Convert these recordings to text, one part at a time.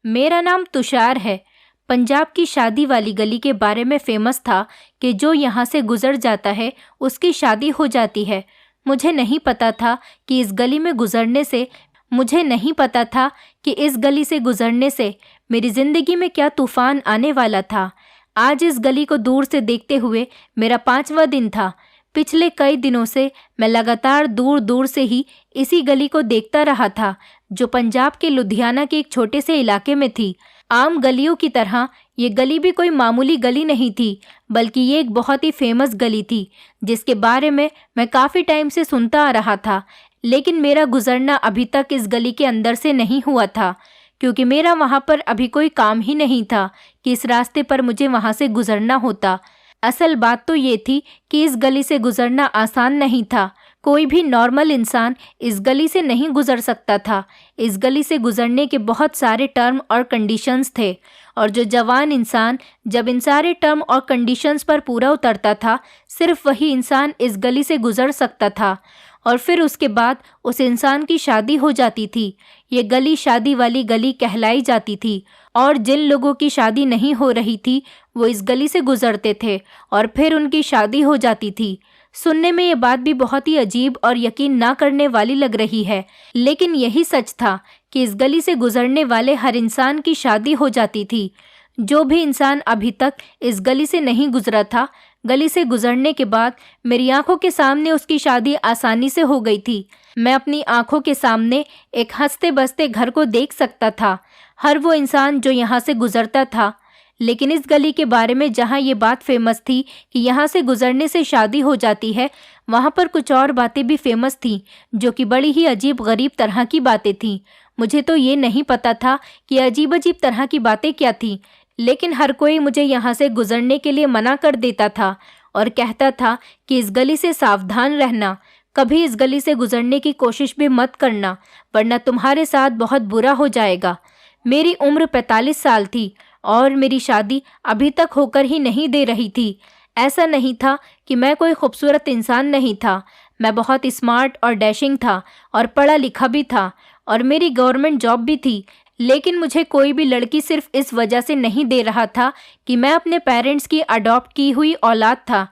मेरा नाम तुषार है। पंजाब की शादी वाली गली के बारे में फेमस था कि जो यहाँ से गुजर जाता है उसकी शादी हो जाती है। मुझे नहीं पता था कि इस गली में गुजरने से मुझे नहीं पता था कि इस गली से गुजरने से मेरी ज़िंदगी में क्या तूफ़ान आने वाला था। आज इस गली को दूर से देखते हुए मेरा 5वां दिन था। पिछले कई दिनों से मैं लगातार दूर दूर से ही इसी गली को देखता रहा था, जो पंजाब के लुधियाना के एक छोटे से इलाके में थी। आम गलियों की तरह ये गली भी कोई मामूली गली नहीं थी, बल्कि ये एक बहुत ही फेमस गली थी, जिसके बारे में मैं काफ़ी टाइम से सुनता आ रहा था। लेकिन मेरा गुजरना अभी तक इस गली के अंदर से नहीं हुआ था, क्योंकि मेरा वहाँ पर अभी कोई काम ही नहीं था कि इस रास्ते पर मुझे वहाँ से गुजरना होता। असल बात तो ये थी कि इस गली से गुजरना आसान नहीं था। कोई भी नॉर्मल इंसान इस गली से नहीं गुजर सकता था। इस गली से गुजरने के बहुत सारे टर्म और कंडीशंस थे, और जो जवान इंसान जब इन सारे टर्म और कंडीशंस पर पूरा उतरता था, सिर्फ वही इंसान इस गली से गुजर सकता था, और फिर उसके बाद उस इंसान की शादी हो जाती थी। ये गली शादी वाली गली कहलाई जाती थी, और जिन लोगों की शादी नहीं हो रही थी वो इस गली से गुजरते थे और फिर उनकी शादी हो जाती थी। सुनने में ये बात भी बहुत ही अजीब और यकीन ना करने वाली लग रही है, लेकिन यही सच था कि इस गली से गुजरने वाले हर इंसान की शादी हो जाती थी। जो भी इंसान अभी तक इस गली से नहीं गुजरा था, गली से गुजरने के बाद मेरी आंखों के सामने उसकी शादी आसानी से हो गई थी। मैं अपनी आंखों के सामने एक हंसते बसते घर को देख सकता था, हर वो इंसान जो यहाँ से गुजरता था। लेकिन इस गली के बारे में जहाँ ये बात फेमस थी कि यहाँ से गुजरने से शादी हो जाती है, वहाँ पर कुछ और बातें भी फेमस थीं, जो कि बड़ी ही अजीब गरीब तरह की बातें थीं। मुझे तो ये नहीं पता था कि अजीब अजीब तरह की बातें क्या थीं, लेकिन हर कोई मुझे यहाँ से गुजरने के लिए मना कर देता था और कहता था कि इस गली से सावधान रहना, कभी इस गली से गुजरने की कोशिश भी मत करना, वरना तुम्हारे साथ बहुत बुरा हो जाएगा। मेरी उम्र 45 साल थी और मेरी शादी अभी तक होकर ही नहीं दे रही थी। ऐसा नहीं था कि मैं कोई खूबसूरत इंसान नहीं था, मैं बहुत स्मार्ट और डैशिंग था और पढ़ा लिखा भी था, और मेरी गवर्नमेंट जॉब भी थी। लेकिन मुझे कोई भी लड़की सिर्फ इस वजह से नहीं दे रहा था कि मैं अपने पेरेंट्स की अडॉप्ट की हुई औलाद था।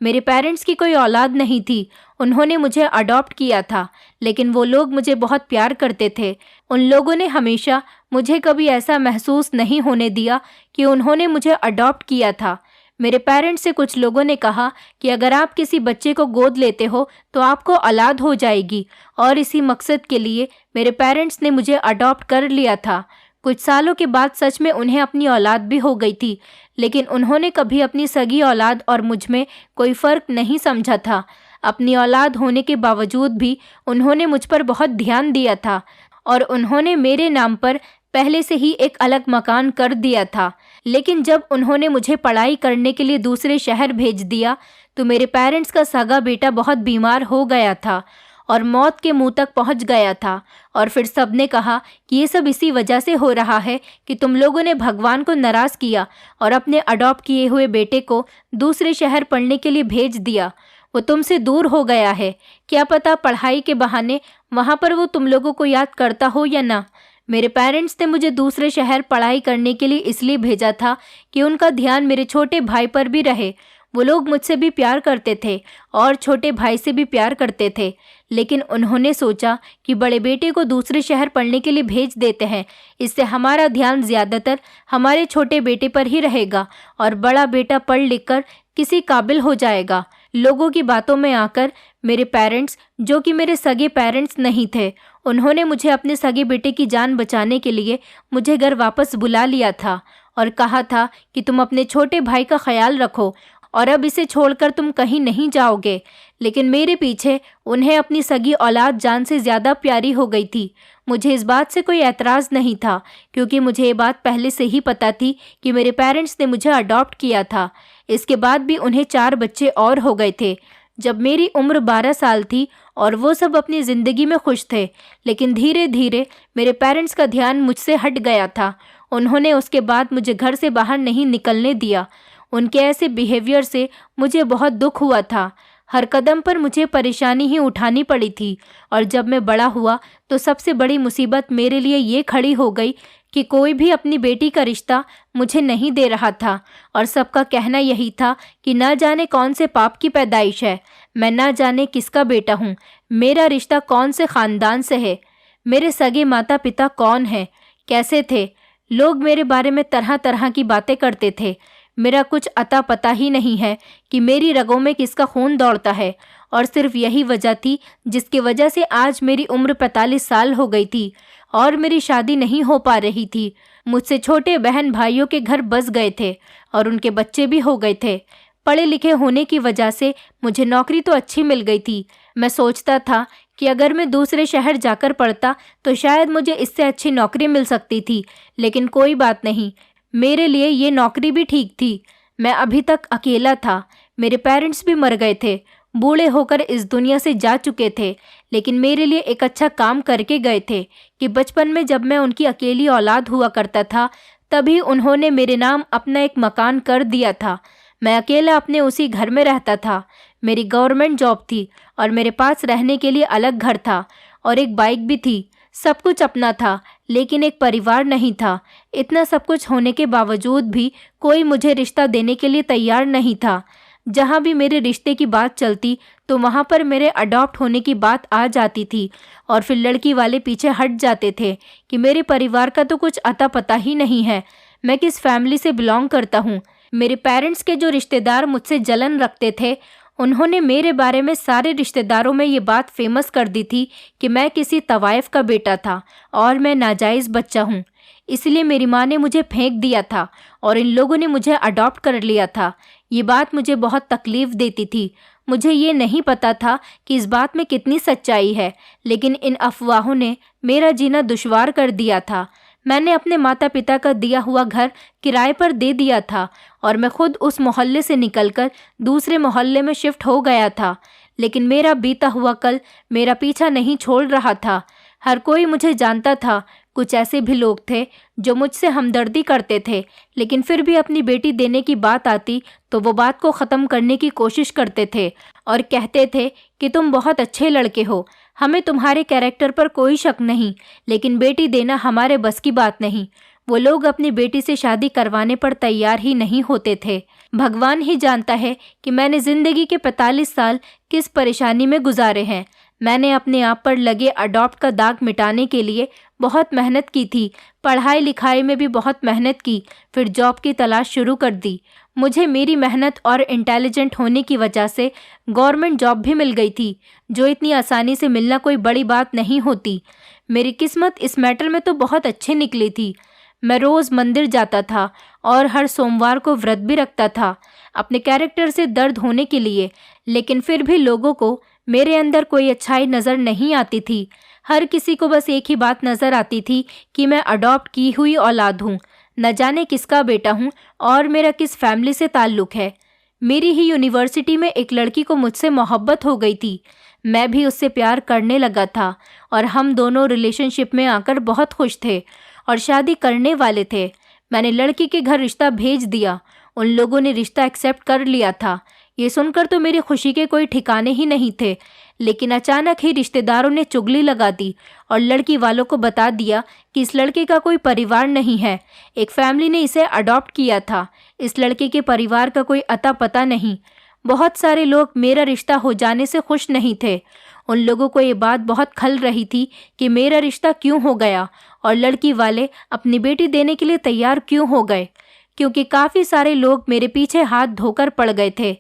मेरे पेरेंट्स की कोई औलाद नहीं थी, उन्होंने मुझे अडॉप्ट किया था, लेकिन वो लोग मुझे बहुत प्यार करते थे। उन लोगों ने हमेशा मुझे कभी ऐसा महसूस नहीं होने दिया कि उन्होंने मुझे अडॉप्ट किया था। मेरे पेरेंट्स से कुछ लोगों ने कहा कि अगर आप किसी बच्चे को गोद लेते हो तो आपको औलाद हो जाएगी, और इसी मकसद के लिए मेरे पेरेंट्स ने मुझे अडॉप्ट कर लिया था। कुछ सालों के बाद सच में उन्हें अपनी औलाद भी हो गई थी, लेकिन उन्होंने कभी अपनी सगी औलाद और मुझ में कोई फ़र्क नहीं समझा था। अपनी औलाद होने के बावजूद भी उन्होंने मुझ पर बहुत ध्यान दिया था, और उन्होंने मेरे नाम पर पहले से ही एक अलग मकान कर दिया था। लेकिन जब उन्होंने मुझे पढ़ाई करने के लिए दूसरे शहर भेज दिया तो मेरे पेरेंट्स का सगा बेटा बहुत बीमार हो गया था और मौत के मुंह तक पहुंच गया था। और फिर सबने कहा कि ये सब इसी वजह से हो रहा है कि तुम लोगों ने भगवान को नाराज़ किया और अपने अडॉप्ट किए हुए बेटे को दूसरे शहर पढ़ने के लिए भेज दिया। वो तुमसे दूर हो गया है, क्या पता पढ़ाई के बहाने वहाँ पर वो तुम लोगों को याद करता हो या ना। मेरे पेरेंट्स ने मुझे दूसरे शहर पढ़ाई करने के लिए इसलिए भेजा था कि उनका ध्यान मेरे छोटे भाई पर भी रहे। वो लोग मुझसे भी प्यार करते थे और छोटे भाई से भी प्यार करते थे, लेकिन उन्होंने सोचा कि बड़े बेटे को दूसरे शहर पढ़ने के लिए भेज देते हैं, इससे हमारा ध्यान ज़्यादातर हमारे छोटे बेटे पर ही रहेगा और बड़ा बेटा पढ़ लिख कर किसी काबिल हो जाएगा। लोगों की बातों में आकर मेरे पेरेंट्स, जो कि मेरे सगे पेरेंट्स नहीं थे, उन्होंने मुझे अपने सगे बेटे की जान बचाने के लिए मुझे घर वापस बुला लिया था और कहा था कि तुम अपने छोटे भाई का ख्याल रखो और अब इसे छोड़कर तुम कहीं नहीं जाओगे। लेकिन मेरे पीछे उन्हें अपनी सगी औलाद जान से ज़्यादा प्यारी हो गई थी। मुझे इस बात से कोई एतराज़ नहीं था, क्योंकि मुझे ये बात पहले से ही पता थी कि मेरे पेरेंट्स ने मुझे अडॉप्ट किया था। इसके बाद भी उन्हें 4 बच्चे और हो गए थे। जब मेरी उम्र 12 साल थी और वो सब अपनी ज़िंदगी में खुश थे, लेकिन धीरे धीरे मेरे पेरेंट्स का ध्यान मुझसे हट गया था। उन्होंने उसके बाद मुझे घर से बाहर नहीं निकलने दिया। उनके ऐसे बिहेवियर से मुझे बहुत दुख हुआ था। हर कदम पर मुझे परेशानी ही उठानी पड़ी थी, और जब मैं बड़ा हुआ तो सबसे बड़ी मुसीबत मेरे लिए ये खड़ी हो गई कि कोई भी अपनी बेटी का रिश्ता मुझे नहीं दे रहा था और सबका कहना यही था कि न जाने कौन से पाप की पैदाइश है, मैं न जाने किसका बेटा हूँ, मेरा रिश्ता कौन से ख़ानदान से है, मेरे सगे माता पिता कौन हैं, कैसे थे। लोग मेरे बारे में तरह तरह की बातें करते थे। मेरा कुछ अता पता ही नहीं है कि मेरी रगों में किसका खून दौड़ता है, और सिर्फ यही वजह थी जिसकी वजह से आज मेरी उम्र 45 साल हो गई थी और मेरी शादी नहीं हो पा रही थी। मुझसे छोटे बहन भाइयों के घर बस गए थे और उनके बच्चे भी हो गए थे। पढ़े लिखे होने की वजह से मुझे नौकरी तो अच्छी मिल गई थी। मैं सोचता था कि अगर मैं दूसरे शहर जाकर पढ़ता तो शायद मुझे इससे अच्छी नौकरी मिल सकती थी, लेकिन कोई बात नहीं, मेरे लिए ये नौकरी भी ठीक थी। मैं अभी तक अकेला था। मेरे पेरेंट्स भी मर गए थे, बूढ़े होकर इस दुनिया से जा चुके थे, लेकिन मेरे लिए एक अच्छा काम करके गए थे कि बचपन में जब मैं उनकी अकेली औलाद हुआ करता था तभी उन्होंने मेरे नाम अपना एक मकान कर दिया था। मैं अकेला अपने उसी घर में रहता था। मेरी गवर्नमेंट जॉब थी और मेरे पास रहने के लिए अलग घर था और एक बाइक भी थी। सब कुछ अपना था, लेकिन एक परिवार नहीं था। इतना सब कुछ होने के बावजूद भी कोई मुझे रिश्ता देने के लिए तैयार नहीं था। जहाँ भी मेरे रिश्ते की बात चलती तो वहाँ पर मेरे अडॉप्ट होने की बात आ जाती थी और फिर लड़की वाले पीछे हट जाते थे कि मेरे परिवार का तो कुछ अता पता ही नहीं है, मैं किस फैमिली से बिलोंग करता हूँ। मेरे पेरेंट्स के जो रिश्तेदार मुझसे जलन रखते थे, उन्होंने मेरे बारे में सारे रिश्तेदारों में ये बात फेमस कर दी थी कि मैं किसी तवाइफ का बेटा था और मैं नाजायज़ बच्चा हूँ। इसलिए मेरी माँ ने मुझे फेंक दिया था और इन लोगों ने मुझे अडॉप्ट कर लिया था। ये बात मुझे बहुत तकलीफ़ देती थी। मुझे ये नहीं पता था कि इस बात में कितनी सच्चाई है, लेकिन इन अफवाहों ने मेरा जीना दुश्वार कर दिया था। मैंने अपने माता पिता का दिया हुआ घर किराए पर दे दिया था और मैं खुद उस मोहल्ले से निकलकर दूसरे मोहल्ले में शिफ्ट हो गया था, लेकिन मेरा बीता हुआ कल मेरा पीछा नहीं छोड़ रहा था। हर कोई मुझे जानता था। कुछ ऐसे भी लोग थे जो मुझसे हमदर्दी करते थे, लेकिन फिर भी अपनी बेटी देने की बात आती तो वो बात को ख़त्म करने की कोशिश करते थे और कहते थे कि तुम बहुत अच्छे लड़के हो, हमें तुम्हारे कैरेक्टर पर कोई शक नहीं, लेकिन बेटी देना हमारे बस की बात नहीं। वो लोग अपनी बेटी से शादी करवाने पर तैयार ही नहीं होते थे। भगवान ही जानता है कि मैंने ज़िंदगी के 45 साल किस परेशानी में गुजारे हैं। मैंने अपने आप पर लगे अडॉप्ट का दाग मिटाने के लिए बहुत मेहनत की थी। पढ़ाई लिखाई में भी बहुत मेहनत की, फिर जॉब की तलाश शुरू कर दी। मुझे मेरी मेहनत और इंटेलिजेंट होने की वजह से गवर्नमेंट जॉब भी मिल गई थी, जो इतनी आसानी से मिलना कोई बड़ी बात नहीं होती। मेरी किस्मत इस मैटर में तो बहुत अच्छी निकली थी। मैं रोज़ मंदिर जाता था और हर सोमवार को व्रत भी रखता था अपने कैरेक्टर से दर्द होने के लिए, लेकिन फिर भी लोगों को मेरे अंदर कोई अच्छाई नज़र नहीं आती थी। हर किसी को बस एक ही बात नज़र आती थी कि मैं अडॉप्ट की हुई औलाद हूँ, न जाने किसका बेटा हूँ और मेरा किस फैमिली से ताल्लुक़ है। मेरी ही यूनिवर्सिटी में एक लड़की को मुझसे मोहब्बत हो गई थी। मैं भी उससे प्यार करने लगा था और हम दोनों रिलेशनशिप में आकर बहुत खुश थे और शादी करने वाले थे। मैंने लड़की के घर रिश्ता भेज दिया। उन लोगों ने रिश्ता एक्सेप्ट कर लिया था। ये सुनकर तो मेरी खुशी के कोई ठिकाने ही नहीं थे, लेकिन अचानक ही रिश्तेदारों ने चुगली लगा दी और लड़की वालों को बता दिया कि इस लड़के का कोई परिवार नहीं है, एक फैमिली ने इसे अडॉप्ट किया था, इस लड़के के परिवार का कोई अता पता नहीं। बहुत सारे लोग मेरा रिश्ता हो जाने से खुश नहीं थे। उन लोगों को ये बात बहुत खल रही थी कि मेरा रिश्ता क्यों हो गया और लड़की वाले अपनी बेटी देने के लिए तैयार क्यों हो गए, क्योंकि काफ़ी सारे लोग मेरे पीछे हाथ धोकर पड़ गए थे।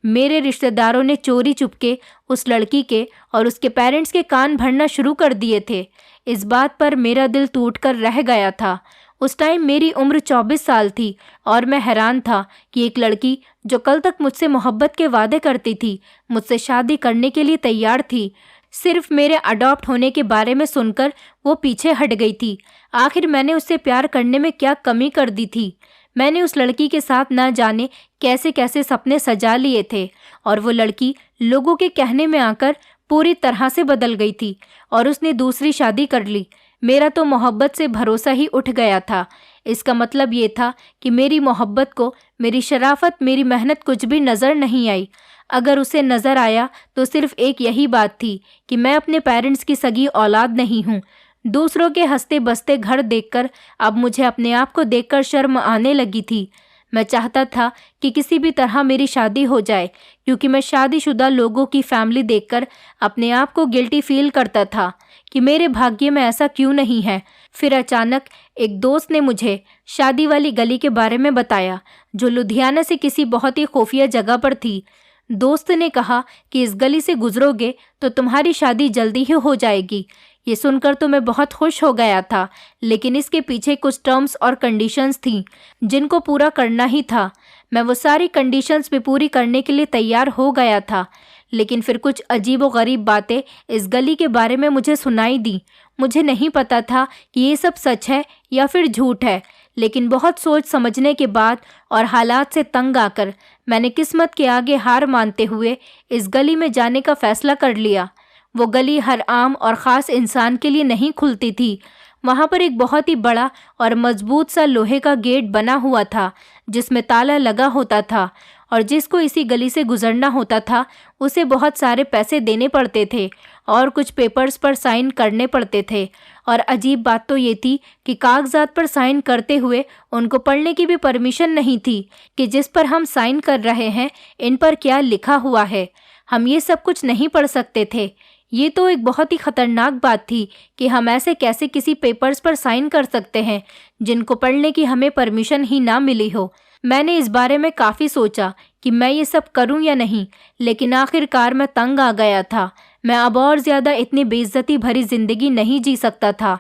मेरे रिश्तेदारों ने चोरी चुपके उस लड़की के और उसके पेरेंट्स के कान भरना शुरू कर दिए थे। इस बात पर मेरा दिल टूटकर रह गया था। उस टाइम मेरी उम्र 24 साल थी और मैं हैरान था कि एक लड़की जो कल तक मुझसे मोहब्बत के वादे करती थी, मुझसे शादी करने के लिए तैयार थी, सिर्फ मेरे अडॉप्ट होने के बारे में सुनकर वो पीछे हट गई थी। आखिर मैंने उससे प्यार करने में क्या कमी कर दी थी? मैंने उस लड़की के साथ ना जाने कैसे कैसे सपने सजा लिए थे और वो लड़की लोगों के कहने में आकर पूरी तरह से बदल गई थी और उसने दूसरी शादी कर ली। मेरा तो मोहब्बत से भरोसा ही उठ गया था। इसका मतलब ये था कि मेरी मोहब्बत को मेरी शराफत, मेरी मेहनत कुछ भी नज़र नहीं आई। अगर उसे नज़र आया तो सिर्फ एक यही बात थी कि मैं अपने पेरेंट्स की सगी औलाद नहीं हूँ। दूसरों के हंसते बसते घर देखकर अब मुझे अपने आप को देखकर शर्म आने लगी थी। मैं चाहता था कि किसी भी तरह मेरी शादी हो जाए, क्योंकि मैं शादीशुदा लोगों की फैमिली देखकर अपने आप को गिल्टी फील करता था कि मेरे भाग्य में ऐसा क्यों नहीं है। फिर अचानक एक दोस्त ने मुझे शादी वाली गली के बारे में बताया, जो लुधियाना से किसी बहुत ही खुफिया जगह पर थी। दोस्त ने कहा कि इस गली से गुजरोगे तो तुम्हारी शादी जल्दी ही हो जाएगी। ये सुनकर तो मैं बहुत खुश हो गया था, लेकिन इसके पीछे कुछ टर्म्स और कंडीशंस थी जिनको पूरा करना ही था। मैं वो सारी कंडीशंस भी पूरी करने के लिए तैयार हो गया था, लेकिन फिर कुछ अजीब व गरीब बातें इस गली के बारे में मुझे सुनाई दी। मुझे नहीं पता था कि ये सब सच है या फिर झूठ है, लेकिन बहुत सोच समझने के बाद और हालात से तंग आकर मैंने किस्मत के आगे हार मानते हुए इस गली में जाने का फैसला कर लिया। वो गली हर आम और ख़ास इंसान के लिए नहीं खुलती थी। वहाँ पर एक बहुत ही बड़ा और मजबूत सा लोहे का गेट बना हुआ था, जिसमें ताला लगा होता था, और जिसको इसी गली से गुजरना होता था उसे बहुत सारे पैसे देने पड़ते थे और कुछ पेपर्स पर साइन करने पड़ते थे। और अजीब बात तो ये थी कि कागजात पर साइन करते हुए उनको पढ़ने की भी परमिशन नहीं थी कि जिस पर हम साइन कर रहे हैं इन पर क्या लिखा हुआ है। हम ये सब कुछ नहीं पढ़ सकते थे। ये तो एक बहुत ही खतरनाक बात थी कि हम ऐसे कैसे किसी पेपर्स पर साइन कर सकते हैं जिनको पढ़ने की हमें परमिशन ही ना मिली हो। मैंने इस बारे में काफ़ी सोचा कि मैं ये सब करूं या नहीं, लेकिन आखिरकार मैं तंग आ गया था। मैं अब और ज़्यादा इतनी बेइज्जती भरी ज़िंदगी नहीं जी सकता था।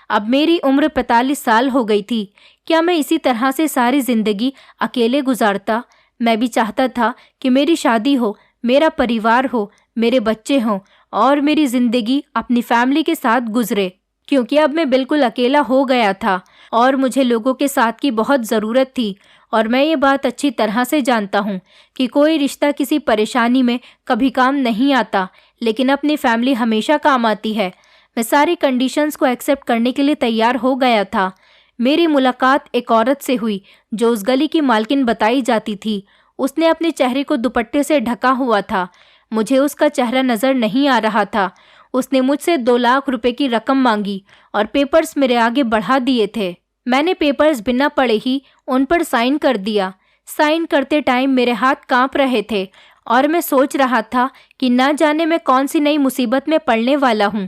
अब मेरी उम्र 45 साल हो गई थी। क्या मैं इसी तरह से सारी ज़िंदगी अकेले गुजारता? मैं भी चाहता था कि मेरी शादी हो, मेरा परिवार हो, मेरे बच्चे हों और मेरी ज़िंदगी अपनी फैमिली के साथ गुजरे, क्योंकि अब मैं बिल्कुल अकेला हो गया था और मुझे लोगों के साथ की बहुत ज़रूरत थी। और मैं ये बात अच्छी तरह से जानता हूँ कि कोई रिश्ता किसी परेशानी में कभी काम नहीं आता, लेकिन अपनी फैमिली हमेशा काम आती है। मैं सारी कंडीशंस को एक्सेप्ट करने के लिए तैयार हो गया था। मेरी मुलाकात एक औरत से हुई जो उस गली की मालकिन बताई जाती थी। उसने अपने चेहरे को दुपट्टे से ढका हुआ था। मुझे उसका चेहरा नज़र नहीं आ रहा था। उसने मुझसे 2 लाख रुपए की रकम मांगी और पेपर्स मेरे आगे बढ़ा दिए थे। मैंने पेपर्स बिना पढ़े ही उन पर साइन कर दिया। साइन करते टाइम मेरे हाथ कांप रहे थे और मैं सोच रहा था कि ना जाने मैं कौन सी नई मुसीबत में पड़ने वाला हूँ।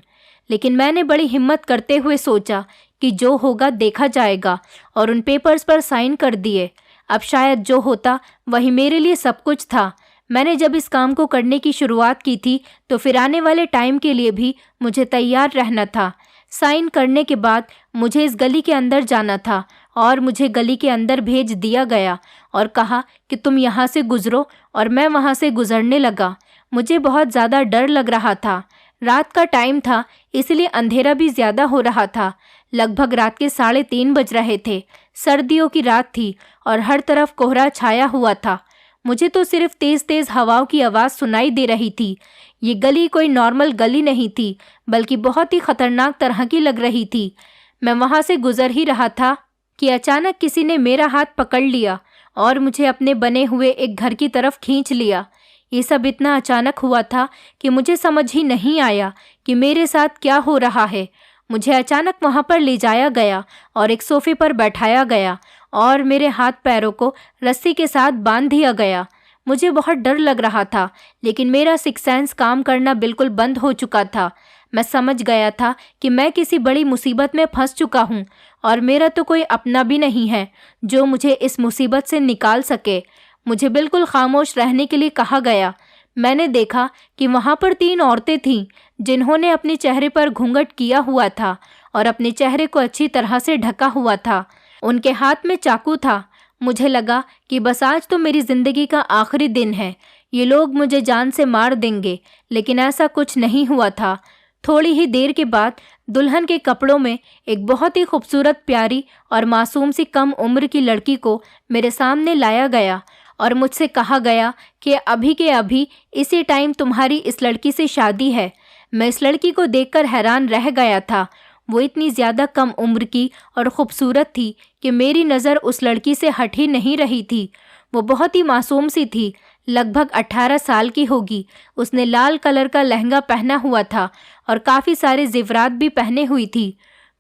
लेकिन मैंने बड़ी हिम्मत करते हुए सोचा कि जो होगा देखा जाएगा, और उन पेपर्स पर साइन कर दिए। अब शायद जो होता वही मेरे लिए सब कुछ था। मैंने जब इस काम को करने की शुरुआत की थी तो फिर आने वाले टाइम के लिए भी मुझे तैयार रहना था। साइन करने के बाद मुझे इस गली के अंदर जाना था और मुझे गली के अंदर भेज दिया गया और कहा कि तुम यहाँ से गुजरो, और मैं वहाँ से गुजरने लगा। मुझे बहुत ज़्यादा डर लग रहा था। रात का टाइम था, इसलिए अंधेरा भी ज़्यादा हो रहा था। लगभग रात के 3:30 बज रहे थे। सर्दियों की रात थी और हर तरफ कोहरा छाया हुआ था। मुझे तो सिर्फ तेज़ तेज़ हवाओं की आवाज़ सुनाई दे रही थी। ये गली कोई नॉर्मल गली नहीं थी, बल्कि बहुत ही खतरनाक तरह की लग रही थी। मैं वहाँ से गुजर ही रहा था कि अचानक किसी ने मेरा हाथ पकड़ लिया और मुझे अपने बने हुए एक घर की तरफ खींच लिया। ये सब इतना अचानक हुआ था कि मुझे समझ ही नहीं आया कि मेरे साथ क्या हो रहा है। मुझे अचानक वहाँ पर ले जाया गया और एक सोफे पर बैठाया गया और मेरे हाथ पैरों को रस्सी के साथ बांध दिया गया। मुझे बहुत डर लग रहा था, लेकिन मेरा सिक्स सेंस काम करना बिल्कुल बंद हो चुका था। मैं समझ गया था कि मैं किसी बड़ी मुसीबत में फंस चुका हूँ और मेरा तो कोई अपना भी नहीं है जो मुझे इस मुसीबत से निकाल सके। मुझे बिल्कुल खामोश रहने के लिए कहा गया। मैंने देखा कि वहाँ पर 3 औरतें थीं जिन्होंने अपने चेहरे पर घूंघट किया हुआ था और अपने चेहरे को अच्छी तरह से ढका हुआ था। उनके हाथ में चाकू था। मुझे लगा कि बस आज तो मेरी ज़िंदगी का आखिरी दिन है, ये लोग मुझे जान से मार देंगे, लेकिन ऐसा कुछ नहीं हुआ था। थोड़ी ही देर के बाद दुल्हन के कपड़ों में एक बहुत ही खूबसूरत, प्यारी और मासूम सी कम उम्र की लड़की को मेरे सामने लाया गया और मुझसे कहा गया कि अभी के अभी इसी टाइम तुम्हारी इस लड़की से शादी है। मैं इस लड़की को देखकर हैरान रह गया था। वो इतनी ज़्यादा कम उम्र की और ख़ूबसूरत थी कि मेरी नज़र उस लड़की से हट ही नहीं रही थी। वो बहुत ही मासूम सी थी, लगभग 18 साल की होगी। उसने लाल कलर का लहंगा पहना हुआ था और काफ़ी सारे ज़ेवरात भी पहने हुई थी।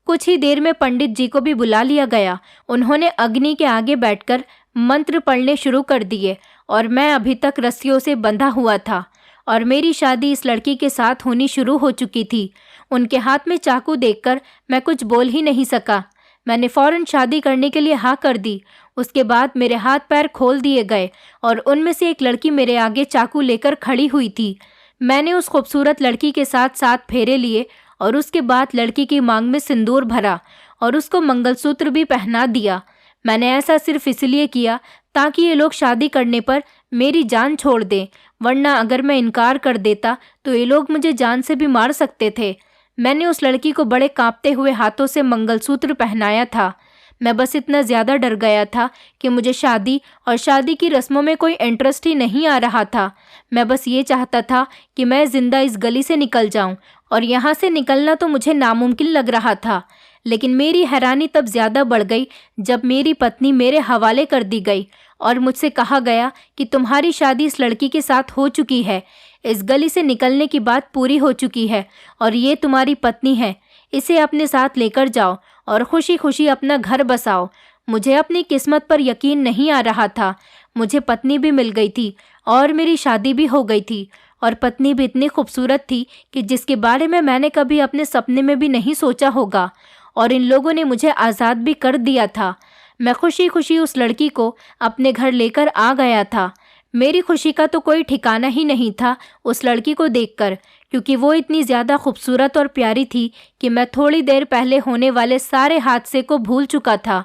कुछ ही देर में पंडित जी को भी बुला लिया गया। उन्होंने अग्नि के आगे बैठकर मंत्र पढ़ने शुरू कर दिए और मैं अभी तक रस्सियों से बंधा हुआ था और मेरी शादी इस लड़की के साथ होनी शुरू हो चुकी थी। उनके हाथ में चाकू देखकर मैं कुछ बोल ही नहीं सका। मैंने फ़ौरन शादी करने के लिए हाँ कर दी। उसके बाद मेरे हाथ पैर खोल दिए गए और उनमें से एक लड़की मेरे आगे चाकू लेकर खड़ी हुई थी। मैंने उस खूबसूरत लड़की के साथ 7 फेरे लिए और उसके बाद लड़की की मांग में सिंदूर भरा और उसको मंगलसूत्र भी पहना दिया। मैंने ऐसा सिर्फ इसलिए किया ताकि ये लोग शादी करने पर मेरी जान छोड़ दें, वरना अगर मैं इनकार कर देता तो ये लोग मुझे जान से भी मार सकते थे। मैंने उस लड़की को बड़े कांपते हुए हाथों से मंगलसूत्र पहनाया था। मैं बस इतना ज़्यादा डर गया था कि मुझे शादी और शादी की रस्मों में कोई इंटरेस्ट ही नहीं आ रहा था। मैं बस ये चाहता था कि मैं ज़िंदा इस गली से निकल जाऊं, और यहाँ से निकलना तो मुझे नामुमकिन लग रहा था। लेकिन मेरी हैरानी तब ज़्यादा बढ़ गई जब मेरी पत्नी मेरे हवाले कर दी गई और मुझसे कहा गया कि तुम्हारी शादी इस लड़की के साथ हो चुकी है। इस गली से निकलने की बात पूरी हो चुकी है और ये तुम्हारी पत्नी है। इसे अपने साथ लेकर जाओ और खुशी खुशी अपना घर बसाओ। मुझे अपनी किस्मत पर यकीन नहीं आ रहा था। मुझे पत्नी भी मिल गई थी और मेरी शादी भी हो गई थी, और पत्नी भी इतनी खूबसूरत थी कि जिसके बारे में मैंने कभी अपने सपने में भी नहीं सोचा होगा। और इन लोगों ने मुझे आज़ाद भी कर दिया था। मैं खुशी खुशी उस लड़की को अपने घर लेकर आ गया था। मेरी खुशी का तो कोई ठिकाना ही नहीं था उस लड़की को देखकर, क्योंकि वो इतनी ज़्यादा खूबसूरत और प्यारी थी कि मैं थोड़ी देर पहले होने वाले सारे हादसे को भूल चुका था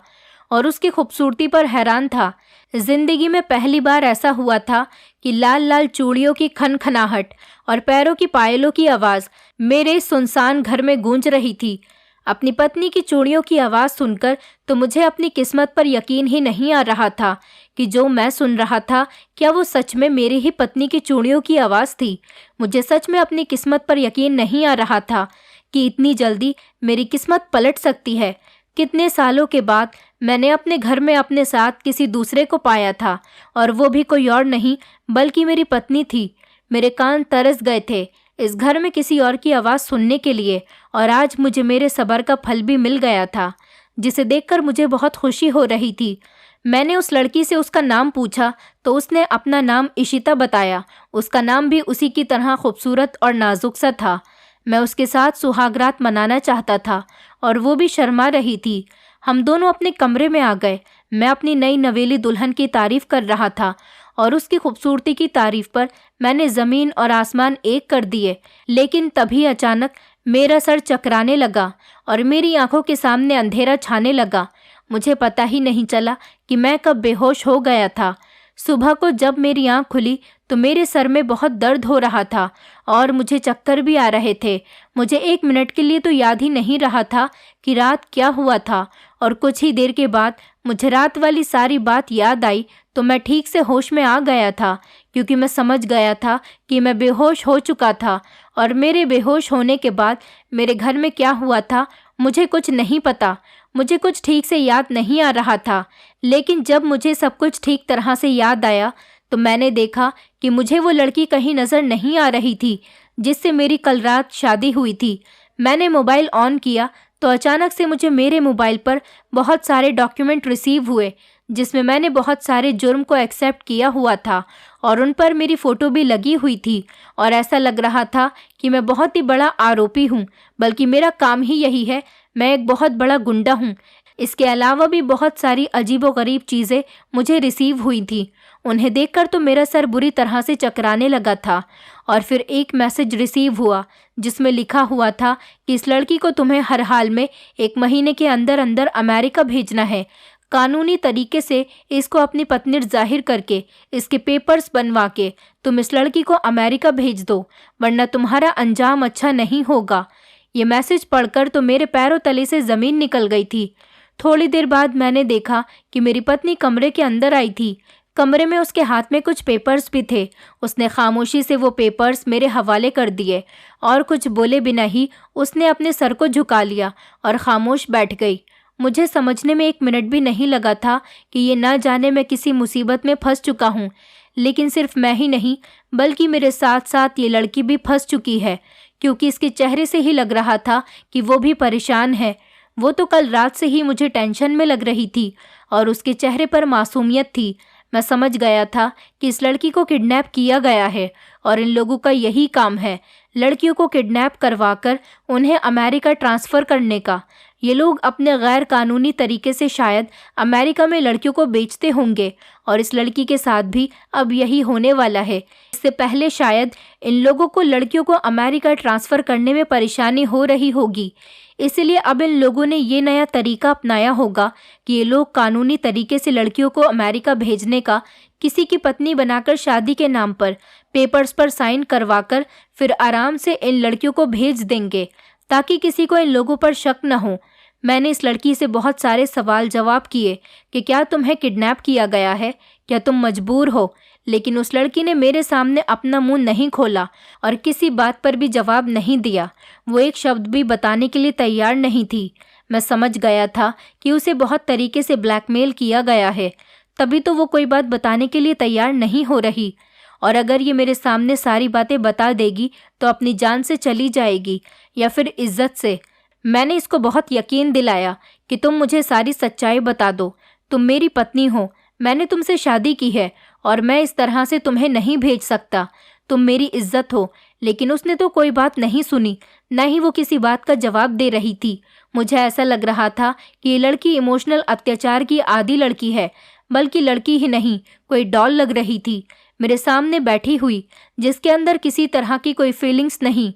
और उसकी खूबसूरती पर हैरान था। जिंदगी में पहली बार ऐसा हुआ था कि लाल लाल चूड़ियों की खनखनाहट और पैरों की पायलों की आवाज़ मेरे सुनसान घर में गूंज रही थी। अपनी पत्नी की चूड़ियों की आवाज़ सुनकर तो मुझे अपनी किस्मत पर यकीन ही नहीं आ रहा था कि जो मैं सुन रहा था क्या वो सच में मेरी ही पत्नी की चूड़ियों की आवाज़ थी। मुझे सच में अपनी किस्मत पर यकीन नहीं आ रहा था कि इतनी जल्दी मेरी किस्मत पलट सकती है। कितने सालों के बाद मैंने अपने घर में अपने साथ किसी दूसरे को पाया था, और वो भी कोई और नहीं बल्कि मेरी पत्नी थी। मेरे कान तरस गए थे इस घर में किसी और की आवाज़ सुनने के लिए, और आज मुझे मेरे सब्र का फल भी मिल गया था, जिसे देखकर मुझे बहुत खुशी हो रही थी। मैंने उस लड़की से उसका नाम पूछा तो उसने अपना नाम इशिता बताया। उसका नाम भी उसी की तरह खूबसूरत और नाजुक सा था। मैं उसके साथ सुहागरात मनाना चाहता था और वो भी शर्मा रही थी। हम दोनों अपने कमरे में आ गए। मैं अपनी नई नवेली दुल्हन की तारीफ कर रहा था और उसकी खूबसूरती की तारीफ पर मैंने ज़मीन और आसमान एक कर दिए। लेकिन तभी अचानक मेरा सर चकराने लगा और मेरी आंखों के सामने अंधेरा छाने लगा। मुझे पता ही नहीं चला कि मैं कब बेहोश हो गया था। सुबह को जब मेरी आंख खुली तो मेरे सर में बहुत दर्द हो रहा था और मुझे चक्कर भी आ रहे थे। मुझे 1 मिनट के लिए तो याद ही नहीं रहा था कि रात क्या हुआ था, और कुछ ही देर के बाद मुझे रात वाली सारी बात याद आई तो मैं ठीक से होश में आ गया था, क्योंकि मैं समझ गया था कि मैं बेहोश हो चुका था। और मेरे बेहोश होने के बाद मेरे घर में क्या हुआ था मुझे कुछ नहीं पता। मुझे कुछ ठीक से याद नहीं आ रहा था। लेकिन जब मुझे सब कुछ ठीक तरह से याद आया तो मैंने देखा कि मुझे वो लड़की कहीं नज़र नहीं आ रही थी जिससे मेरी कल रात शादी हुई थी। मैंने मोबाइल ऑन किया तो अचानक से मुझे मेरे मोबाइल पर बहुत सारे डॉक्यूमेंट रिसीव हुए जिसमें मैंने बहुत सारे जुर्म को एक्सेप्ट किया हुआ था और उन पर मेरी फ़ोटो भी लगी हुई थी। और ऐसा लग रहा था कि मैं बहुत ही बड़ा आरोपी हूँ, बल्कि मेरा काम ही यही है। मैं एक बहुत बड़ा गुंडा हूँ। इसके अलावा भी बहुत सारी अजीबोगरीब चीज़ें मुझे रिसीव हुई थी। उन्हें देखकर तो मेरा सर बुरी तरह से चकराने लगा था। और फिर एक मैसेज रिसीव हुआ जिसमें लिखा हुआ था कि इस लड़की को तुम्हें हर हाल में 1 महीने के अंदर अंदर अमेरिका भेजना है। कानूनी तरीके से इसको अपनी पत्नी जाहिर करके इसके पेपर्स बनवा के तुम इस लड़की को अमेरिका भेज दो, वरना तुम्हारा अंजाम अच्छा नहीं होगा। ये मैसेज पढ़कर तो मेरे पैरों तले से ज़मीन निकल गई थी। थोड़ी देर बाद मैंने देखा कि मेरी पत्नी कमरे के अंदर आई थी। कमरे में उसके हाथ में कुछ पेपर्स भी थे। उसने खामोशी से वो पेपर्स मेरे हवाले कर दिए और कुछ बोले बिना ही उसने अपने सर को झुका लिया और खामोश बैठ गई। मुझे समझने में 1 मिनट भी नहीं लगा था कि ये ना जाने मैं किसी मुसीबत में फंस चुका हूँ। लेकिन सिर्फ मैं ही नहीं बल्कि मेरे साथ साथ ये लड़की भी फंस चुकी है, क्योंकि इसके चेहरे से ही लग रहा था कि वो भी परेशान है। वो तो कल रात से ही मुझे टेंशन में लग रही थी और उसके चेहरे पर मासूमियत थी। मैं समझ गया था कि इस लड़की को किडनैप किया गया है और इन लोगों का यही काम है, लड़कियों को किडनैप करवाकर उन्हें अमेरिका ट्रांसफ़र करने का। ये लोग अपने गैर कानूनी तरीके से शायद अमेरिका में लड़कियों को बेचते होंगे और इस लड़की के साथ भी अब यही होने वाला है। इससे पहले शायद इन लोगों को लड़कियों को अमेरिका ट्रांसफ़र करने में परेशानी हो रही होगी, इसलिए अब इन लोगों ने ये नया तरीका अपनाया होगा कि ये लोग कानूनी तरीके से लड़कियों को अमेरिका भेजने का, किसी की पत्नी बनाकर शादी के नाम पर पेपर्स पर साइन करवाकर फिर आराम से इन लड़कियों को भेज देंगे ताकि किसी को इन लोगों पर शक न हो। मैंने इस लड़की से बहुत सारे सवाल जवाब किए कि क्या तुम्हें किडनैप किया गया है, क्या तुम मजबूर हो, लेकिन उस लड़की ने मेरे सामने अपना मुंह नहीं खोला और किसी बात पर भी जवाब नहीं दिया। वो एक शब्द भी बताने के लिए तैयार नहीं थी। मैं समझ गया था कि उसे बहुत तरीके से ब्लैकमेल किया गया है, तभी तो वो कोई बात बताने के लिए तैयार नहीं हो रही। और अगर ये मेरे सामने सारी बातें बता देगी तो अपनी जान से चली जाएगी या फिर इज्जत से। मैंने इसको बहुत यकीन दिलाया कि तुम मुझे सारी सच्चाई बता दो, तुम मेरी पत्नी हो, मैंने तुमसे शादी की है और मैं इस तरह से तुम्हें नहीं भेज सकता, तुम मेरी इज्जत हो। लेकिन उसने तो कोई बात नहीं सुनी, न ही वो किसी बात का जवाब दे रही थी। मुझे ऐसा लग रहा था कि ये लड़की इमोशनल अत्याचार की आदी लड़की है, बल्कि लड़की ही नहीं कोई डॉल लग रही थी मेरे सामने बैठी हुई, जिसके अंदर किसी तरह की कोई फीलिंग्स नहीं।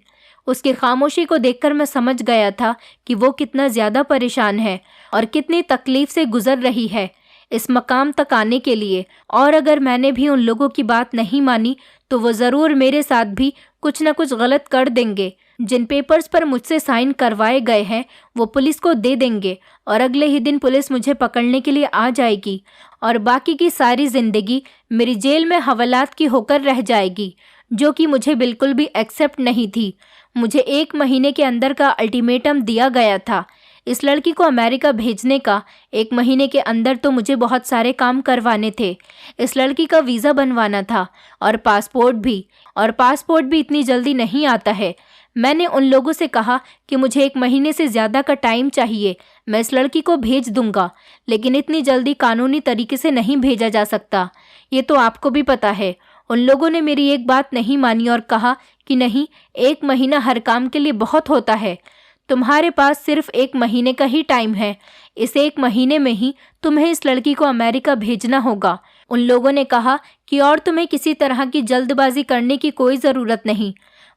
उसकी खामोशी को देखकर मैं समझ गया था कि वो कितना ज़्यादा परेशान है और कितनी तकलीफ से गुजर रही है इस मकाम तक आने के लिए। और अगर मैंने भी उन लोगों की बात नहीं मानी तो वो ज़रूर मेरे साथ भी कुछ न कुछ गलत कर देंगे। जिन पेपर्स पर मुझसे साइन करवाए गए हैं वो पुलिस को दे देंगे और अगले ही दिन पुलिस मुझे पकड़ने के लिए आ जाएगी और बाकी की सारी ज़िंदगी मेरी जेल में हवालात की होकर रह जाएगी, जो कि मुझे बिल्कुल भी एक्सेप्ट नहीं थी। मुझे 1 महीने के अंदर का अल्टीमेटम दिया गया था इस लड़की को अमेरिका भेजने का। 1 महीने के अंदर तो मुझे बहुत सारे काम करवाने थे। इस लड़की का वीज़ा बनवाना था और पासपोर्ट भी इतनी जल्दी नहीं आता है। मैंने उन लोगों से कहा कि मुझे 1 महीने से ज़्यादा का टाइम चाहिए, मैं इस लड़की को भेज दूंगा, लेकिन इतनी जल्दी कानूनी तरीके से नहीं भेजा जा सकता, ये तो आपको भी पता है। उन लोगों ने मेरी एक बात नहीं मानी और कहा कि नहीं, 1 महीना हर काम के लिए बहुत होता है, तुम्हारे पास सिर्फ 1 महीने का ही टाइम है, इस 1 महीने में ही तुम्हें इस लड़की को अमेरिका भेजना होगा। उन लोगों ने कहा कि और तुम्हें किसी तरह की जल्दबाजी करने की कोई ज़रूरत नहीं,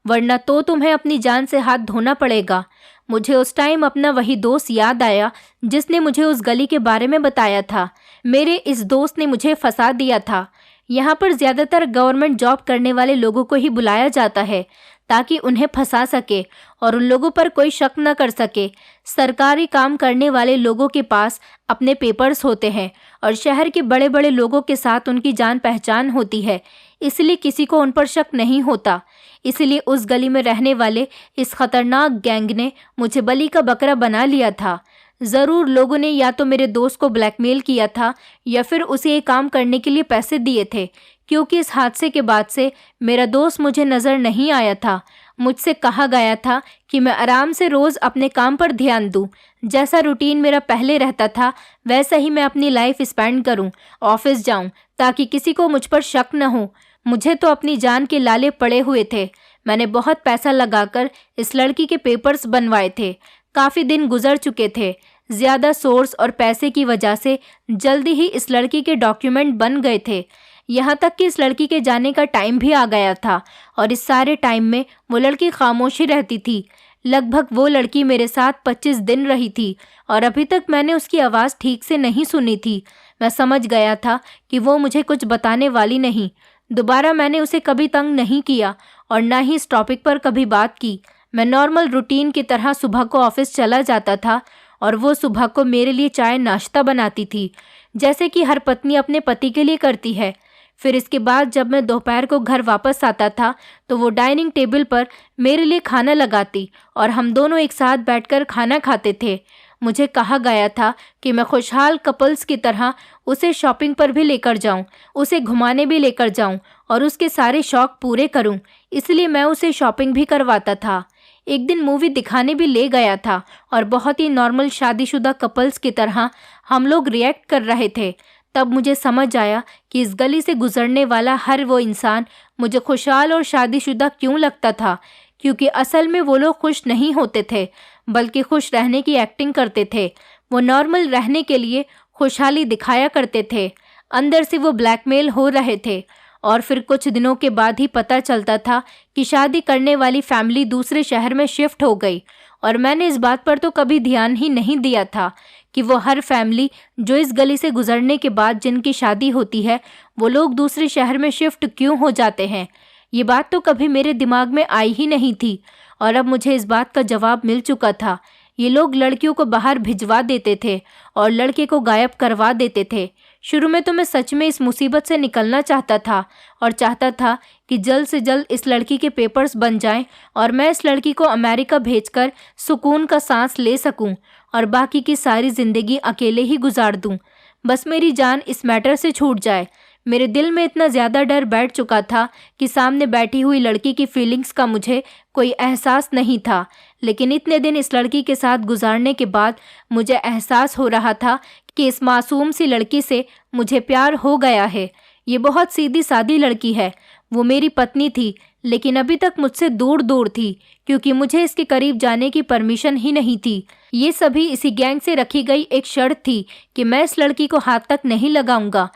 वरना तो तुम्हें अपनी जान से हाथ धोना पड़ेगा। मुझे उस टाइम अपना वही दोस्त याद आया जिसने मुझे उस गली के बारे में बताया था। मेरे इस दोस्त ने मुझे फंसा दिया था। यहाँ पर ज़्यादातर गवर्नमेंट जॉब करने वाले लोगों को ही बुलाया जाता है ताकि उन्हें फंसा सके और उन लोगों पर कोई शक न कर सके। सरकारी काम करने वाले लोगों के पास अपने पेपर्स होते हैं और शहर के बड़े बड़े लोगों के साथ उनकी जान पहचान होती है, इसलिए किसी को उन पर शक नहीं होता। इसलिए उस गली में रहने वाले इस खतरनाक गैंग ने मुझे बलि का बकरा बना लिया था। ज़रूर लोगों ने या तो मेरे दोस्त को ब्लैकमेल किया था या फिर उसे ये काम करने के लिए पैसे दिए थे, क्योंकि इस हादसे के बाद से मेरा दोस्त मुझे नज़र नहीं आया था। मुझसे कहा गया था कि मैं आराम से रोज़ अपने काम पर ध्यान दूं, जैसा रूटीन मेरा पहले रहता था वैसा ही मैं अपनी लाइफ स्पेंड करूं, ऑफिस जाऊं, ताकि किसी को मुझ पर शक न हो। मुझे तो अपनी जान के लाले पड़े हुए थे। मैंने बहुत पैसा लगाकर इस लड़की के पेपर्स बनवाए थे। काफ़ी दिन गुजर चुके थे। ज़्यादा सोर्स और पैसे की वजह से जल्दी ही इस लड़की के डॉक्यूमेंट बन गए थे। यहाँ तक कि इस लड़की के जाने का टाइम भी आ गया था और इस सारे टाइम में वो लड़की खामोशी रहती थी। लगभग वो लड़की मेरे साथ 25 दिन रही थी और अभी तक मैंने उसकी आवाज़ ठीक से नहीं सुनी थी। मैं समझ गया था कि वो मुझे कुछ बताने वाली नहीं। दोबारा मैंने उसे कभी तंग नहीं किया और ना ही इस टॉपिक पर कभी बात की। मैं नॉर्मल रूटीन की तरह सुबह को ऑफिस चला जाता था और वो सुबह को मेरे लिए चाय नाश्ता बनाती थी, जैसे कि हर पत्नी अपने पति के लिए करती है। फिर इसके बाद जब मैं दोपहर को घर वापस आता था तो वो डाइनिंग टेबल पर मेरे लिए खाना लगाती और हम दोनों एक साथ बैठकर खाना खाते थे। मुझे कहा गया था कि मैं खुशहाल कपल्स की तरह उसे शॉपिंग पर भी लेकर जाऊं, उसे घुमाने भी लेकर जाऊं और उसके सारे शौक पूरे करूं। इसलिए मैं उसे शॉपिंग भी करवाता था। एक दिन मूवी दिखाने भी ले गया था और बहुत ही नॉर्मल शादीशुदा कपल्स की तरह हम लोग रिएक्ट कर रहे थे। तब मुझे समझ आया कि इस गली से गुजरने वाला हर वो इंसान मुझे खुशहाल और शादीशुदा क्यों लगता था, क्योंकि असल में वो लोग खुश नहीं होते थे, बल्कि खुश रहने की एक्टिंग करते थे। वो नॉर्मल रहने के लिए खुशहाली दिखाया करते थे, अंदर से वो ब्लैकमेल हो रहे थे। और फिर कुछ दिनों के बाद ही पता चलता था कि शादी करने वाली फैमिली दूसरे शहर में शिफ्ट हो गई। और मैंने इस बात पर तो कभी ध्यान ही नहीं दिया था कि वो हर फैमिली जो इस गली से गुजरने के बाद जिनकी शादी होती है, वो लोग दूसरे शहर में शिफ्ट क्यों हो जाते हैं। ये बात तो कभी मेरे दिमाग में आई ही नहीं थी और अब मुझे इस बात का जवाब मिल चुका था। ये लोग लड़कियों को बाहर भिजवा देते थे और लड़के को गायब करवा देते थे। शुरू में तो मैं सच में इस मुसीबत से निकलना चाहता था और चाहता था कि जल्द से जल्द इस लड़की के पेपर्स बन जाएं और मैं इस लड़की को अमेरिका भेजकर सुकून का सांस ले सकूं और बाकी की सारी ज़िंदगी अकेले ही गुजार दूं। बस मेरी जान इस मैटर से छूट जाए। मेरे दिल में इतना ज़्यादा डर बैठ चुका था कि सामने बैठी हुई लड़की की फीलिंग्स का मुझे कोई एहसास नहीं था। लेकिन इतने दिन इस लड़की के साथ गुजारने के बाद मुझे एहसास हो रहा था कि इस मासूम सी लड़की से मुझे प्यार हो गया है। ये बहुत सीधी सादी लड़की है। वो मेरी पत्नी थी, लेकिन अभी तक मुझसे दूर दूर थी क्योंकि मुझे इसके करीब जाने की परमिशन ही नहीं थी। ये सभी इसी गैंग से रखी गई एक शर्त थी कि मैं इस लड़की को हाथ तक नहीं लगाऊंगा।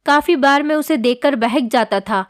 काफ़ी बार मैं उसे देखकर बहक जाता था,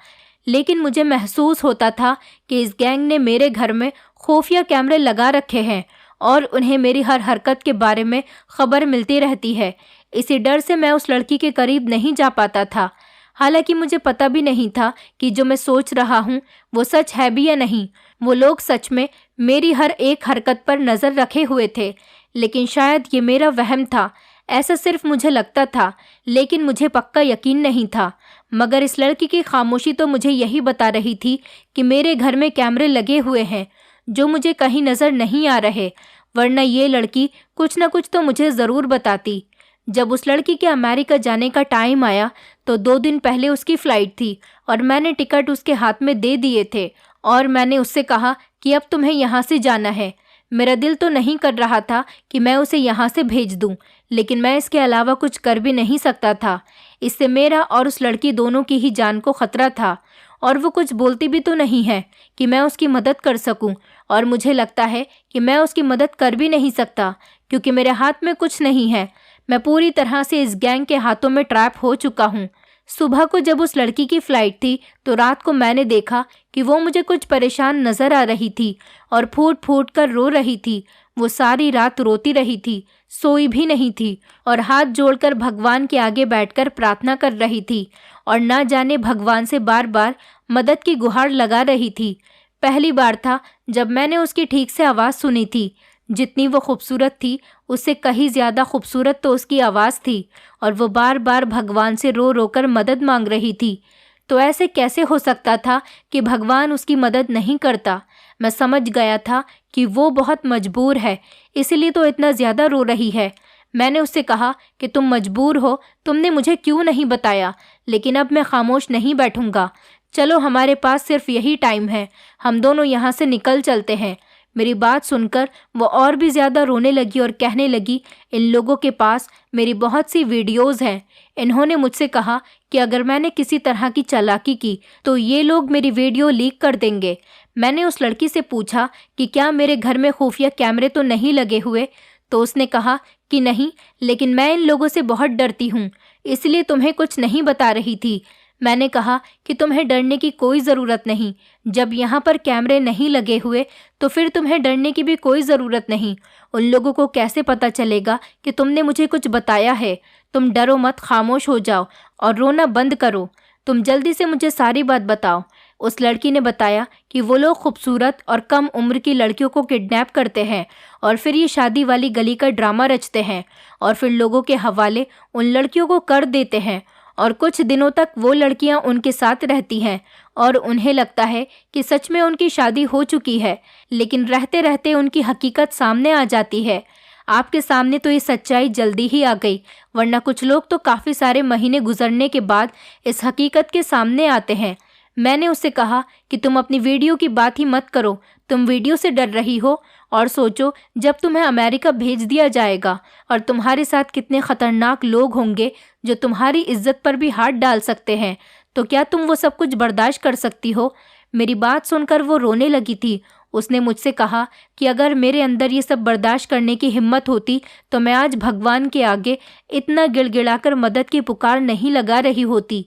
लेकिन मुझे महसूस होता था कि इस गैंग ने मेरे घर में खुफिया कैमरे लगा रखे हैं और उन्हें मेरी हर हरकत के बारे में खबर मिलती रहती है। इसी डर से मैं उस लड़की के करीब नहीं जा पाता था। हालांकि मुझे पता भी नहीं था कि जो मैं सोच रहा हूँ वो सच है भी या नहीं। वो लोग सच में मेरी हर एक हरकत पर नज़र रखे हुए थे, लेकिन शायद ये मेरा वहम था। ऐसा सिर्फ मुझे लगता था, लेकिन मुझे पक्का यकीन नहीं था। मगर इस लड़की की खामोशी तो मुझे यही बता रही थी कि मेरे घर में कैमरे लगे हुए हैं जो मुझे कहीं नज़र नहीं आ रहे, वरना ये लड़की कुछ न कुछ तो मुझे ज़रूर बताती। जब उस लड़की के अमेरिका जाने का टाइम आया तो 2 दिन पहले उसकी फ़्लाइट थी और मैंने टिकट उसके हाथ में दे दिए थे और मैंने उससे कहा कि अब तुम्हें यहाँ से जाना है। मेरा दिल तो नहीं कर रहा था कि मैं उसे यहाँ से भेज दूँ, लेकिन मैं इसके अलावा कुछ कर भी नहीं सकता था। इससे मेरा और उस लड़की दोनों की ही जान को खतरा था और वो कुछ बोलती भी तो नहीं है कि मैं उसकी मदद कर सकूं। और मुझे लगता है कि मैं उसकी मदद कर भी नहीं सकता क्योंकि मेरे हाथ में कुछ नहीं है। मैं पूरी तरह से इस गैंग के हाथों में ट्रैप हो चुका हूँ। सुबह को जब उस लड़की की फ़्लाइट थी तो रात को मैंने देखा कि वो मुझे कुछ परेशान नज़र आ रही थी और फूट फूट कर रो रही थी। वो सारी रात रोती रही थी, सोई भी नहीं थी और हाथ जोड़कर भगवान के आगे बैठकर प्रार्थना कर रही थी और ना जाने भगवान से बार बार मदद की गुहार लगा रही थी। पहली बार था जब मैंने उसकी ठीक से आवाज़ सुनी थी। जितनी वो खूबसूरत थी उससे कहीं ज़्यादा खूबसूरत तो उसकी आवाज़ थी और वो बार बार भगवान से रो रो कर मदद मांग रही थी। तो ऐसे कैसे हो सकता था कि भगवान उसकी मदद नहीं करता। मैं समझ गया था कि वो बहुत मजबूर है, इसलिए तो इतना ज़्यादा रो रही है। मैंने उससे कहा कि तुम मजबूर हो, तुमने मुझे क्यों नहीं बताया। लेकिन अब मैं खामोश नहीं बैठूंगा। चलो, हमारे पास सिर्फ यही टाइम है, हम दोनों यहाँ से निकल चलते हैं। मेरी बात सुनकर वो और भी ज़्यादा रोने लगी और कहने लगी, इन लोगों के पास मेरी बहुत सी वीडियोज़ हैं। इन्होंने मुझसे कहा कि अगर मैंने किसी तरह की चालाकी की तो ये लोग मेरी वीडियो लीक कर देंगे। मैंने उस लड़की से पूछा कि क्या मेरे घर में खुफिया कैमरे तो नहीं लगे हुए, तो उसने कहा कि नहीं, लेकिन मैं इन लोगों से बहुत डरती हूँ, इसलिए तुम्हें कुछ नहीं बता रही थी। मैंने कहा कि तुम्हें डरने की कोई ज़रूरत नहीं। जब यहाँ पर कैमरे नहीं लगे हुए तो फिर तुम्हें डरने की भी कोई ज़रूरत नहीं। उन लोगों को कैसे पता चलेगा कि तुमने मुझे कुछ बताया है। तुम डरो मत, खामोश हो जाओ और रोना बंद करो। तुम जल्दी से मुझे सारी बात बताओ। उस लड़की ने बताया कि वो लोग खूबसूरत और कम उम्र की लड़कियों को किडनैप करते हैं और फिर ये शादी वाली गली का ड्रामा रचते हैं और फिर लोगों के हवाले उन लड़कियों को कर देते हैं और कुछ दिनों तक वो लड़कियां उनके साथ रहती हैं और उन्हें लगता है कि सच में उनकी शादी हो चुकी है, लेकिन रहते रहते उनकी हकीकत सामने आ जाती है। आपके सामने तो ये सच्चाई जल्दी ही आ गई, वरना कुछ लोग तो काफ़ी सारे महीने गुजरने के बाद इस हकीकत के सामने आते हैं। मैंने उससे कहा कि तुम अपनी वीडियो की बात ही मत करो, तुम वीडियो से डर रही हो और सोचो जब तुम्हें अमेरिका भेज दिया जाएगा और तुम्हारे साथ कितने खतरनाक लोग होंगे जो तुम्हारी इज्जत पर भी हाथ डाल सकते हैं, तो क्या तुम वो सब कुछ बर्दाश्त कर सकती हो? मेरी बात सुनकर वो रोने लगी थी। उसने मुझसे कहा कि अगर मेरे अंदर ये सब बर्दाश्त करने की हिम्मत होती तो मैं आज भगवान के आगे इतना गिड़गिड़ाकर मदद की पुकार नहीं लगा रही होती।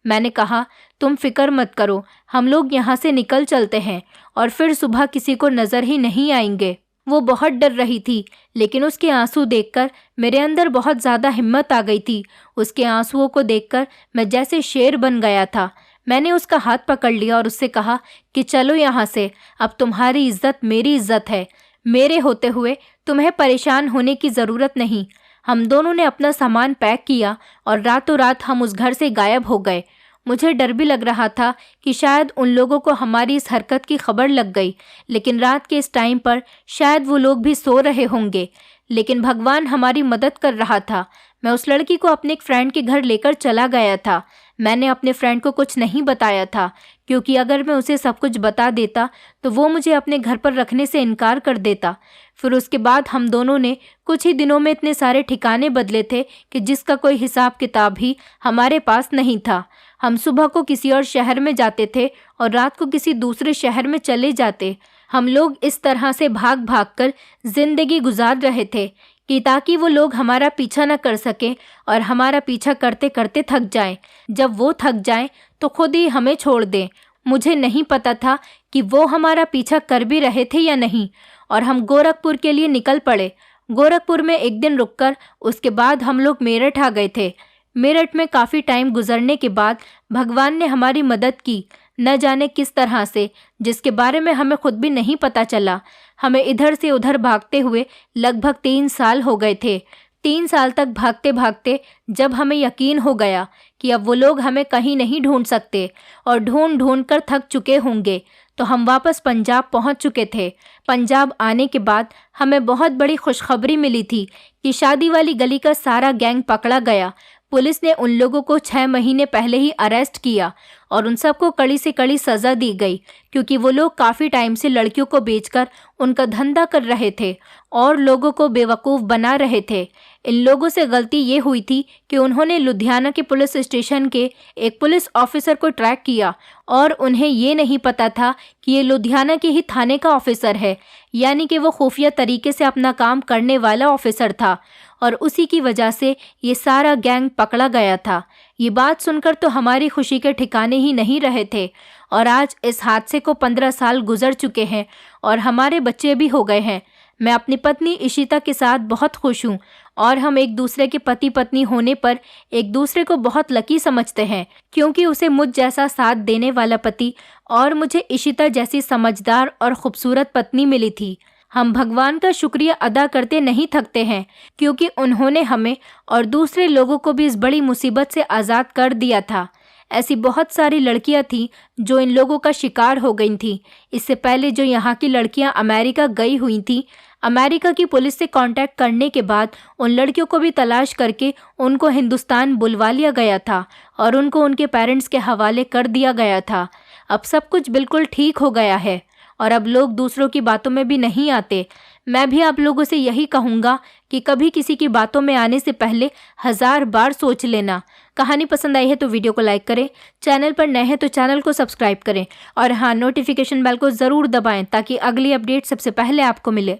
मैंने कहा, तुम फिक्र मत करो, हम लोग यहाँ से निकल चलते हैं और फिर सुबह किसी को नज़र ही नहीं आएंगे। वो बहुत डर रही थी, लेकिन उसके आंसू देखकर मेरे अंदर बहुत ज़्यादा हिम्मत आ गई थी। उसके आंसुओं को देखकर मैं जैसे शेर बन गया था। मैंने उसका हाथ पकड़ लिया और उससे कहा कि चलो यहाँ से, अब तुम्हारी इज्जत मेरी इज्जत है। मेरे होते हुए तुम्हें परेशान होने की ज़रूरत नहीं। हम दोनों ने अपना सामान पैक किया और रातों रात हम उस घर से गायब हो गए। मुझे डर भी लग रहा था कि शायद उन लोगों को हमारी इस हरकत की खबर लग गई, लेकिन रात के इस टाइम पर शायद वो लोग भी सो रहे होंगे। लेकिन भगवान हमारी मदद कर रहा था। मैं उस लड़की को अपने एक फ्रेंड के घर लेकर चला गया था। मैंने अपने फ्रेंड को कुछ नहीं बताया था, क्योंकि अगर मैं उसे सब कुछ बता देता तो वो मुझे अपने घर पर रखने से इनकार कर देता। फिर उसके बाद हम दोनों ने कुछ ही दिनों में इतने सारे ठिकाने बदले थे कि जिसका कोई हिसाब किताब ही हमारे पास नहीं था। हम सुबह को किसी और शहर में जाते थे और रात को किसी दूसरे शहर में चले जाते। हम लोग इस तरह से भाग भाग कर जिंदगी गुजार रहे थे कि ताकि वो लोग हमारा पीछा न कर सकें और हमारा पीछा करते करते थक जाएं। जब वो थक जाएं तो खुद ही हमें छोड़ दें। मुझे नहीं पता था कि वो हमारा पीछा कर भी रहे थे या नहीं, और हम गोरखपुर के लिए निकल पड़े। गोरखपुर में एक दिन रुककर उसके बाद हम लोग मेरठ आ गए थे। मेरठ में काफ़ी टाइम गुजरने के बाद भगवान ने हमारी मदद की, न जाने किस तरह से, जिसके बारे में हमें खुद भी नहीं पता चला। हमें इधर से उधर भागते हुए लगभग 3 साल हो गए थे। 3 साल तक भागते भागते जब हमें यकीन हो गया कि अब वो लोग हमें कहीं नहीं ढूंढ सकते और ढूंढ ढूंढ कर थक चुके होंगे, तो हम वापस पंजाब पहुंच चुके थे। पंजाब आने के बाद हमें बहुत बड़ी खुशखबरी मिली थी कि शादी वाली गली का सारा गैंग पकड़ा गया। पुलिस ने उन लोगों को 6 महीने पहले ही अरेस्ट किया और उन सबको कड़ी से कड़ी सज़ा दी गई, क्योंकि वो लोग काफ़ी टाइम से लड़कियों को बेचकर उनका धंधा कर रहे थे और लोगों को बेवकूफ़ बना रहे थे। इन लोगों से गलती ये हुई थी कि उन्होंने लुधियाना के पुलिस स्टेशन के एक पुलिस ऑफिसर को ट्रैक किया और उन्हें ये नहीं पता था कि ये लुधियाना के ही थाने का ऑफिसर है, यानी कि वो खुफिया तरीके से अपना काम करने वाला ऑफिसर था, और उसी की वजह से ये सारा गैंग पकड़ा गया था। ये बात सुनकर तो हमारी खुशी के ठिकाने ही नहीं रहे थे, और आज इस हादसे को 15 साल गुजर चुके हैं और हमारे बच्चे भी हो गए हैं। मैं अपनी पत्नी इशिता के साथ बहुत खुश हूँ और हम एक दूसरे के पति पत्नी होने पर एक दूसरे को बहुत लकी समझते हैं, क्योंकि उसे मुझ जैसा साथ देने वाला पति और मुझे इशिता जैसी समझदार और खूबसूरत पत्नी मिली थी। हम भगवान का शुक्रिया अदा करते नहीं थकते हैं, क्योंकि उन्होंने हमें और दूसरे लोगों को भी इस बड़ी मुसीबत से आज़ाद कर दिया था। ऐसी बहुत सारी लड़कियां थीं जो इन लोगों का शिकार हो गई थीं। इससे पहले जो यहाँ की लड़कियां अमेरिका गई हुई थीं, अमेरिका की पुलिस से कांटेक्ट करने के बाद उन लड़कियों को भी तलाश करके उनको हिंदुस्तान बुलवा लिया गया था और उनको उनके पेरेंट्स के हवाले कर दिया गया था। अब सब कुछ बिल्कुल ठीक हो गया है और अब लोग दूसरों की बातों में भी नहीं आते। मैं भी आप लोगों से यही कहूँगा कि कभी किसी की बातों में आने से पहले 1000 बार सोच लेना। कहानी पसंद आई है तो वीडियो को लाइक करें, चैनल पर नए हैं तो चैनल को सब्सक्राइब करें और हाँ, नोटिफिकेशन बेल को ज़रूर दबाएं ताकि अगली अपडेट सबसे पहले आपको मिले।